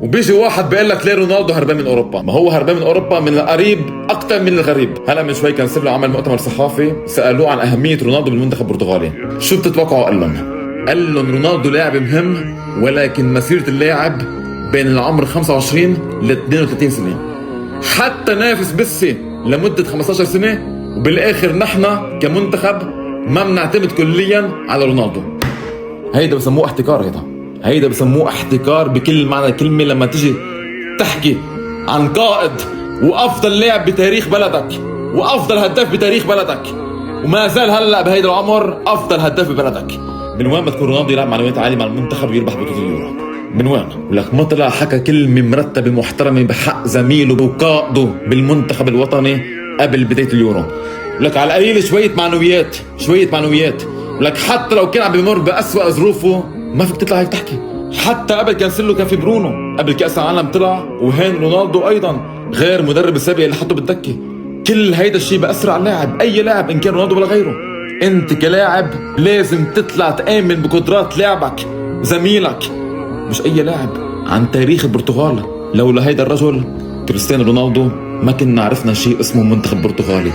وبيجي واحد بيقول لك ليه رونالدو هربان من اوروبا؟ ما هو هربان من اوروبا من القريب اكثر من الغريب. هلا من شوي كان سيبلو عمل مؤتمر صحافي، سالوه عن اهميه رونالدو بالمنتخب البرتغالي. شو بتتوقعوا قال لهم؟ قال لهم رونالدو لاعب مهم، ولكن مسيره اللاعب بين العمر 25 ل 32 سنه. حتى نافس ميسي لمده 15 سنه، وبالاخر نحن كمنتخب ما بنعتمد كليا على رونالدو. هيدا بسموه احتكار. هيدا بسموه احتكار بكل معنى الكلمة. لما تجي تحكي عن قائد وافضل لاعب بتاريخ بلدك وافضل هداف بتاريخ بلدك، وما زال هلا بهيدا العمر افضل هداف ببلدك، من وين بتكون رونالدو يلعب معنويات عالية مع المنتخب ويربح بطولة اليورو؟ من وين؟ ولك ما طلع حكى كلمة مرتبة محترمة بحق زميله وقائده بالمنتخب الوطني قبل بداية اليورو. لك على القليل شوية معنويات. لك حتى لو كان عم بيمر بأسوأ ظروفه ما فيك تطلع هيك تحكي. حتى قبل كانسيلو كان في برونو، قبل كأس العالم طلع، وهين رونالدو ايضا غير مدرب السابق اللي حطه بالدكة. كل هيدا الشيء بأثر على اللاعب، اي لاعب ان كان رونالدو ولا غيره. انت كلاعب لازم تطلع تآمن بقدرات لاعبك زميلك، مش اي لاعب. عن تاريخ البرتغال لولا هيدا الرجل كريستيانو رونالدو ما كنا عرفنا شيء اسمه منتخب برتغالي.